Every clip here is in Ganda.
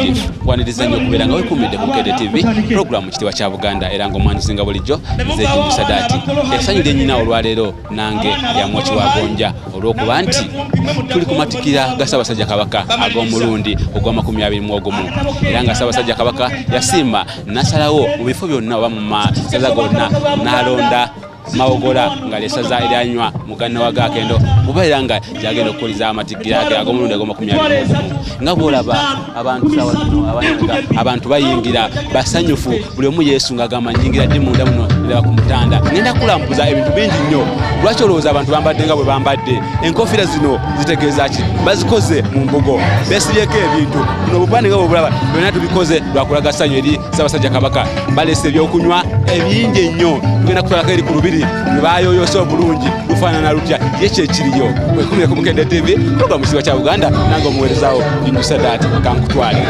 bulungi kwaniriza nnyo okubeera nga weekuumidde ku Bukedde TV programu Kitiibwa kya Buganda era ng'omwanuzi nga bulijjo Zeeki Musadaati esanyulye nnyina olwaleero nange yamwa kiwagonja olw'okuba nti tuli ku matikira ga Ssaabasajja Kabaka ag'omulundi ogwa 21 era nga Ssaabasajja Kabaka yasiima nasalawo mu bifo byonna oba mu masaza gonna n'alonda Mawogola nga lesaza eryanywa muganda wa Gakendo kubeera nga gyagenda okukoleza amatikira ge ag'omulundi ogwa 21 nga bw'olaba abantu sawa zino abantu bayingira basanyufu buli omu yeesunga agamba nyingira ddi munda muno ndaba ku mutanda ngenda kulambuza ebintu bingi nnyo lwaki olowooza abantu bambadde nga bwe bambadde enkofiira zino zitegeeza ki bazikoze mu mbugo beesibyeko ebintu buno obupande nga bwobulaba byonna tubikoze lwakulaga ssanyu eri Ssaabasajja Kabaka baleese ebyokunywa ebingi ennyo tugenda kutwalako eri ku lubiri ne bayoyoosa obulungi lufaanana lutya ye kyekiriyo wekumire ku Bukedde TV programu Kitiibwa kya Buganda nange omuweerezaawo Musadaati kankutwale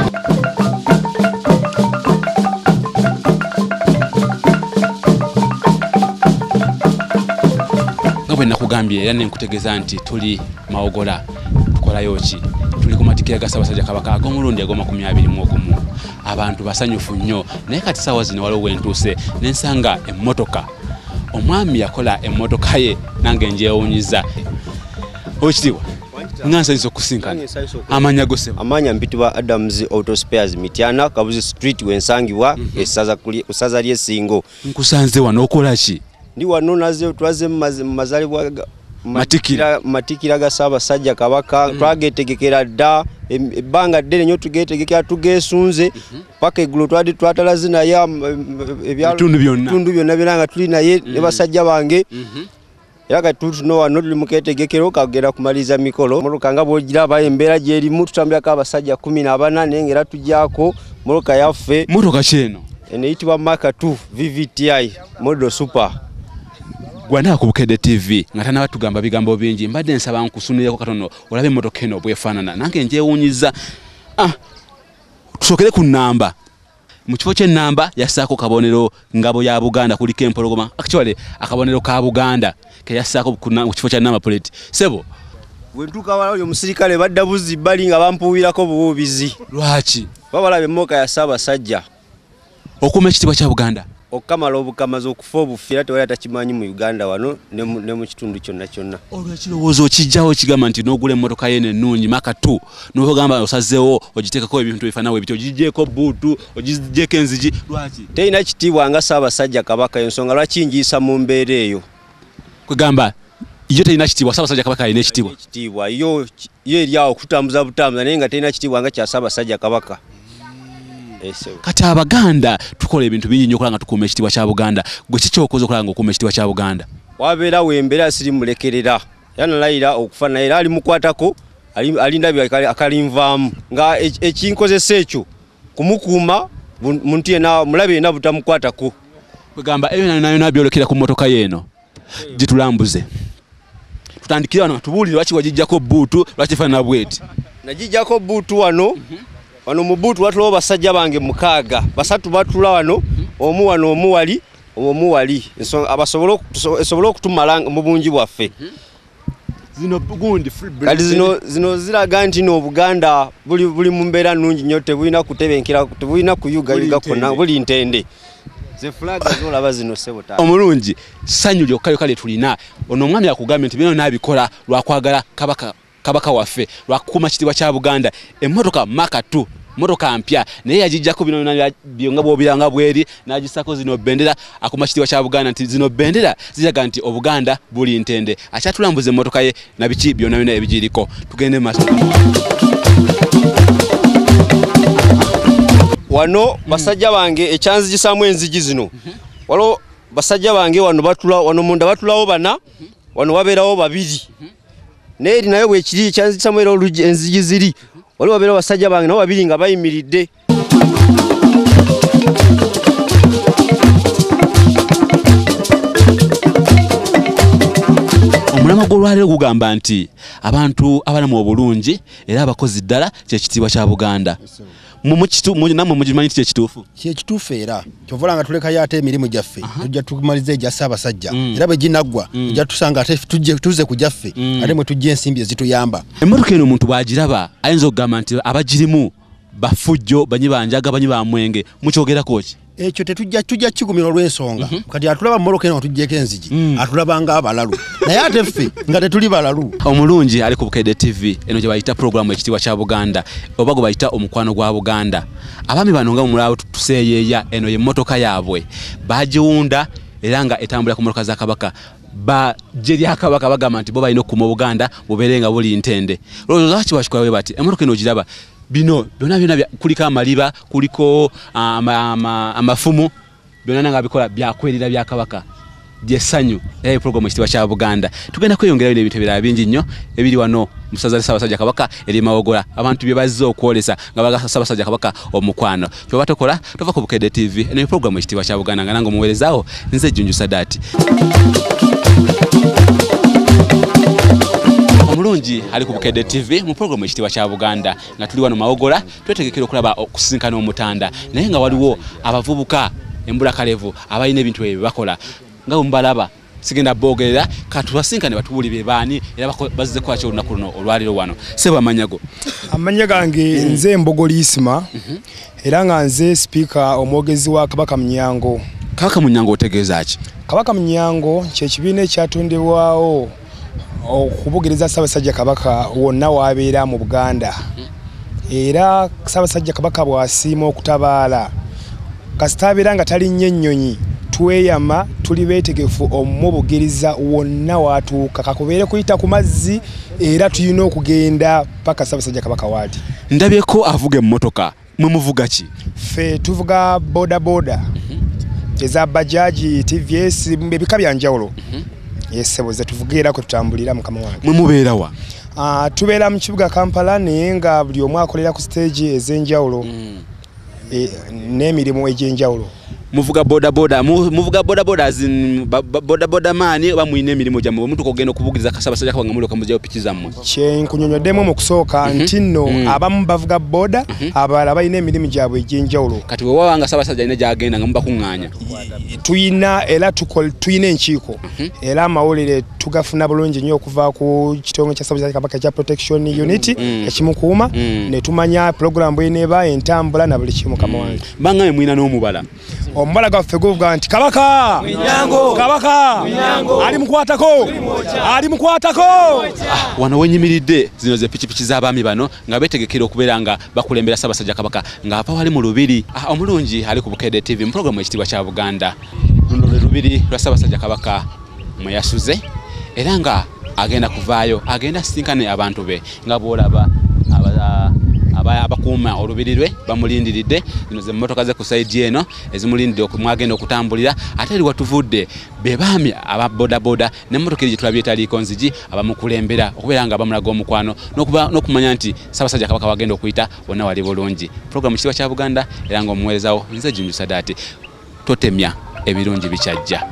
nga bwe nakugambye era nenkutegeeza nti tuli Mawogola tukolayo ki tuli ku matikira ga Ssaabasajja Kabaka ag'omulundi ogwa 21 abantu basanyufu nnyo naye kati ssaawa zino waliwo wentuuse nensanga emmotoka omwami yakola emmotoka ye nange ngyewuunyiza Oweekitiibwa nga nsanyusa okusinkana amanya go sebo amanya mpitibwa Adams Auto Spares Mityana Kabuzi Street wensangibwa esaza ly'Essingo nkusanze wano okola ki ndi wano naze twaze mu mazalibwa matikira ga Ssaabasajja Kabaka twagetegekera dda ebbanga ddene nnyo tugetegekera tugesunze paka eggulo twatalaze naye ebitundu byonna nga tuli naye ne basajja bange era kati tutuno wano tuli mu ketegekero kagenda kumaliza mikolo moloka nga bw'ogiraba embeera gy'erimu tutambulako abasajja 14 naye ng'era tujjako moloka yaffe motoka kyeno eno eyitibwa Mark 2 VVTI model super gwana ku Bukedde TV nga tana batugamba bigambo bingi mbadde nsaba nkusunireko katono olabe emmotoka eno bwefaanana nange ngyewuunyiza tusokere ku nnamba mu kifo ky'ennamba yassaako kabonero ngabo ya Buganda kuliko empologoma actually akabonero ka Buganda ke yassaako ku kifo kya namba plate sebo wentuuka wala oyo omusirikale badda buzi bali nga bampuubirako bubuubizi lwaki babalaba emmotoka ya Ssaabasajja okuuma ekitiibwa kya Buganda okamala obukamazi okufa obufiira tewali atakimanyi mu Uganda wano ne mu kitundu kyonna olwekirowoozo kijjawo kigamba nti n'ogula emmotoka yeno ennungi Mark 2 n'ogamba osazeewo ogiteekako ebintu bifaanawo ebityo ogigyeko buutu ogigyeko enzigi lwaki terina kitiibwa nga Ssaabasajja Kabaka ensonga lwaki ngiisa mu mbeera eyo kwegamba yo terina kitiibwa Ssaabasajja Kabaka alina ekitiibwa yo eri awo kutambuza butambuza naye nga terina kitiibwa nga kya Ssaabasajja Kabaka kati Abaganda tukola ebintu bingi nnyo okulanga tukuuma ekitiibwa kya Buganda gwe kikyokoza okulanga okuuma ekitiibwa kya Buganda wabeerawo embeera siri mulekerera yanalayira okufa naye era ali mukwatako alinda akalinvaamu nga ekinkozesa ekyo kumukuuma muntu yena mulabe yena butamukwatako kwegamba ebyo nayo byolekera ku mmotoka yeeno gitulambuze tutandikira wano tubuulire lwaki wagijjako buutu lwaki faanana bweti nagijjako buutu wano wano mu buutu watulawo basajja bange 6 basatu batula wano omu wano omu wali ensonga abasobola okutumala mu bungi bwaffe kati zino ziraga nti n'Obuganda buli mu mbeera nnungi nnyo tebulina kutebenkera tebulina kuyuga konna buli ntende ze flag zolaba zino sebota omulungi ssanyu lyokka tulina ono omwami akugambye nti bino nabikola lwakwagala Kabaka waffe lwakukuuma ekitiibwa kya Buganda emmotoka Mark 2 motoka mpya naye yagijjako bino byonga bwobiranga bweri nagisako zino bendera akuuma ekitiibwa kya Buganda nti zino bendera ziraga nti Obuganda buli ntende akyatulambuza emmotoka ye na biki byonna byonna ebigiriko tugende maaso wano basajja bange ekyanzigisamu enzigi zino waliwo basajja bange wano munda batulawo 4 wano wabeerawo 2 naye nayo bwekiri ekyanzigisamu era enzigi ziri waliwo wabeerawo basajja bange nabo 2 nga bayimiridde omulamwa gw'olwaleero gugamba nti abantu abalamu obulungi era abakozi ddala kyekitiibwa kya Buganda namwe mugimanyi nti kyekituufu era kyovola nga tulekayo ate emirimu gyaffe tujja tumaliza egya Ssaabasajja era bwe ginaggwa tujja tusanga ate tuze ku gyaffe ate mwe tujja ensimbi ezituyamba emmotoka eno omuntu bw'agiraba ayinza okugamba nti abagirimu bafujjo banyi banjaga banyi ba mwenge mukyogera ki ekyo tujja kigumira olw'ensonga kati atulaba mmoloka eno tujjeko enzigi atulaba nga abalalu naye ate ffe nga tetuli balalu. Omulungi ali ku Bukedde TV eno gye bayita programu ekitiibwa kya Buganda oba gwe bayita omukwano gwa Buganda. Abaami bano nga mumulaba tuseeyeeya eno y'emmotoka yaabwe bagiwunda era nga etambula ku mmotoka za Kabaka bajje lya Kabaka bagamba nti bo balina okukuma Buganda bubeere nga buli ntende. Olowooza lwaki bakikola bwe bati emmotoka eno ogiraba bino byonna kuliko amaliba kuliko amafumu byonna nga bikola byakwerira bya Kabaka gyesanyu era programu ekitiibwa kya Buganda tugenda kweyongerayo n'ebintu ebirala bingi nnyo ebiri wano musaza Ssaabasajja Kabaka eri Mawogola abantu bye bazze okwolesa nga bagasa Ssaabasajja Kabaka omukwano kyoba tokola tova ku Bukedde TV eno programu ekitiibwa kya Buganda nga nange omuweerezaawo nze Jjunju Sadaati. Omulungi ali ku Bukedde TV mu programu ekitiibwa kya Buganda nga tuli wano Mawogola twetegekera okulaba okusinkana omutanda naye nga waliwo abavubuka embulakalevu abalina ebintu ebyo bakola nga mbalaba sigenda boogerera katubasinkane batubuulire baani era bazze kwaki olunaku luno olwaliro wano seba amanyago. Amanya gange nze Mbogoli Isima era nga nze speaker omwogezi wa Kabaka Munyango. Kabaka Munyango otegeeza ki? Kabaka Munyango kye kibiina ekyatondebwawo okubugereza Ssaabasajja Kabaka wonna wabeera mu Buganda era Ssaabasajja Kabaka bw'asiima okutabaala kasita abeera nga talinnyo ennyonyi tweyama tuli beetegefu omubugiriza wonna watuuka kakubeere kuyita ku mazzi era tulina okugenda paka Ssaabasajja Kabaka waati. Ndabyeko avuga emmotoka mwe muvuga ki? Ffe tuvuga boda eza bajaji TVS ebika bya njawulo yeseboze tuvugira ko tutambulira mukama wange. Mwe mubeera wa? Tubeera mu kibuga Kampala naye nga buli omu akolera ku stage ez'enjawulo n'emirimu egy'enjawulo. Muvuga boda azin boda mani oba mwine emirimu gyammwe omuntu kogenda okubugiriza Ssaabasajja Kabaka nga mulyoka mujjayo piki zammwe? Kyenkunyonyoddemu mu kusooka nti nno abamu bavuga boda abalala balina emirimu gyabwe egy'enjawulo. Kati bwe wabanga Ssaabasajja alina gyagenda nga mubakuŋŋaanya? Tuyina era tuyina enkiiko era amawulire tugafuna bulungi nnyo okuva ku kitongole kya Ssaabasajja Kabaka ekya Protection Unit ekimukuuma ne tumanya program bw'eneeba entambula na buli kimu kama wange. Bangaye mwina n'omubala? Omubala gwaffe guvuga nti Kabaka Munyango, Kabaka Munyango ali mukwatako. Wano wenyimiridde zino ze pikipiki z'abaami bano nga beetegekera okubeera nga bakulembera Ssaabasajja Kabaka nga apa wali mu lubiri. Omulungi ali ku Bukedde TV mu programu ekitiibwa kya Buganda luno lwe lubiri lwa Ssaabasajja Kabaka mwe yasuze era nga agenda kuvaayo agenda sinkane abantu be nga bw'olaba abakuuma olubiri lwe bamulindiridde zino ze mmotoka ze ku saidi eno ezimulindidde okumwagenda okutambulira ate eri watuvudde be baami aba boda n'emmotoka eri gye tulabye etaliiko nzigi abamukulembera okubeera nga bamulaga omukwano n'okumanya nti Ssaabasajja Kabaka wagenda okuyita wonna wali bulungi. Programu ekitiibwa kya Buganda era nga omuweerezawo nze Jjunju Sadaati totemya ebirungi bikyajja.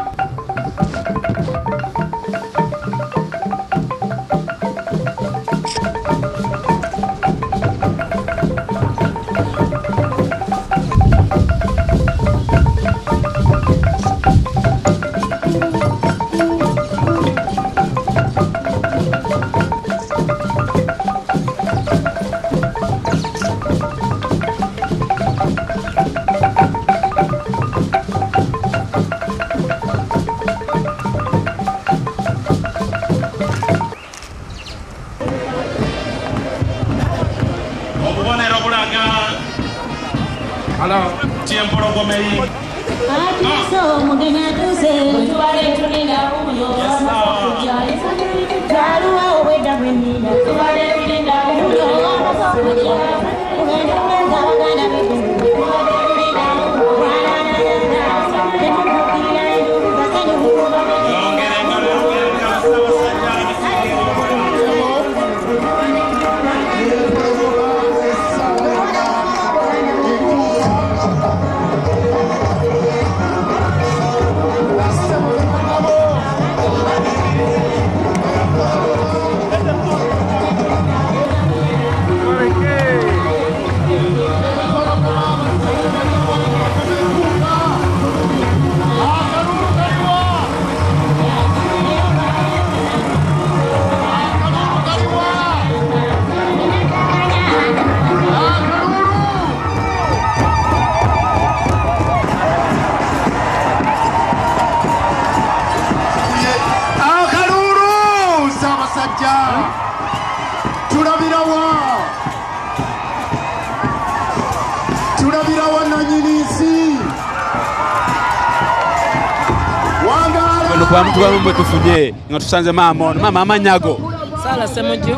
wano kuba muntu bamwe tufunye nga tusanze maama ono maama amanyago Sala Semuju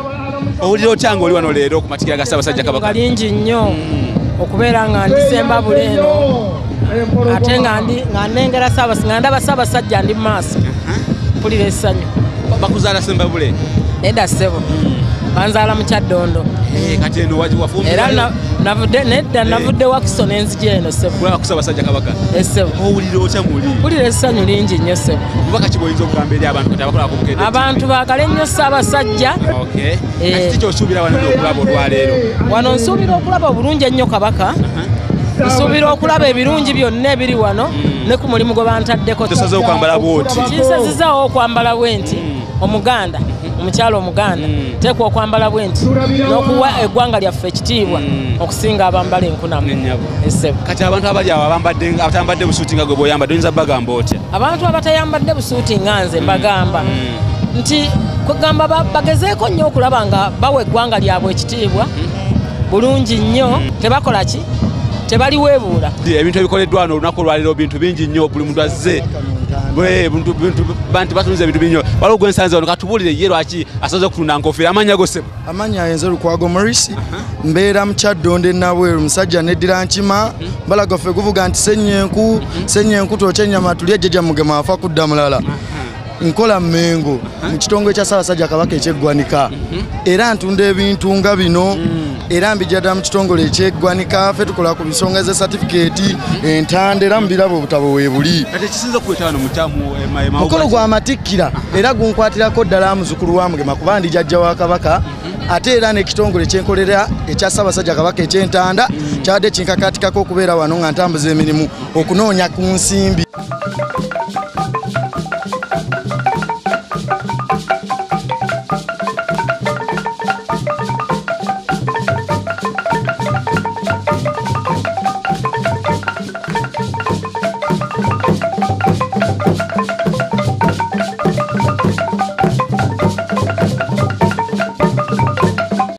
owulira otya nga oli wano leero ku matikira ga Ssaabasajja Kabaka lingi nnyo okubeera nga ndisemba buleeno ate nga nnengera nga ndaba Ssaabasajja ndi mu maaso mpulira essanyu. bakuzaala semba bule Nedda ssebo banzaala mu Kyaddondo kati eno era nedda navudde Wakiso n'enzija eno ssebo ku Ssaabasajja Kabaka essebo. owulira otya muli Mpulira essanyu lingi nnyo ssebo. bubaka ki bw'oyinza okugamba eri abantu kati abakolako bukedde Abantu baagale nnyo Ssaabasajja. kati kyosuubira wano okulaba olwaleero Wano nsuubira okulaba obulungi ennyo Kabaka. Nsuubira okulaba ebirungi byonna ebiri wano ne ku mulimu gwe bantaddeko. tosaze okwambala bwoti Kinsazizaawo okwambala bwe nti Omuganda omukyalo Omuganda teekwa okwambala bwe nti n'okuwa eggwanga lyaffe ekitiibwa okusinga abambala enkunamu essebo. kati abantu abali awo abatambadde busuuti nga gwe bw'oyambadde oyinza bagamba otya Abantu abatayambadde busuuti nga nze mbagamba nti kugamba bagezeeko nnyo okulaba nga bawa eggwanga lyabwe ekitiibwa bulungi nnyo tebakola ki tebaliweebuula. ebintu ebikoleddwa wano olunaku olwaleero bintu bingi nnyo buli muntu azze bantu batunze ebintu bingi nnyo waliwo gwensanze wano katubuulire ye lwaki asaze okutunda nkofiira amanya gosebo amanya yenze Lukwago Maurice mbeera mu Kyaddondo Nabweru musajja neddira nkima mbalaga ffe kuvuga nti senyenku twokya ennyama tulye jjajja mugema afa kudda mulala nkola Mmengo mu kitongole kya Ssaabasajja Kabaka ekyeggwanika era ntunda ebintu nga bino era mbijjadda mu kitongole ekyeggwanika ffe tukola ku bisonga ze certificate entande era mu birabo obutabo weebuli kati ekisinza okuleeta wano mukolo gwa matikkira era gunkwatirako ddala muzukulu wa Mugema kuba ndi jjajja wa Kabaka ate era n'ekitongole kyenkolera ekya Ssaabasajja Kabaka eky'entanda kyadde kinkakatikako okubeera wano nga ntambuza emirimu okunoonya ku nsimbi.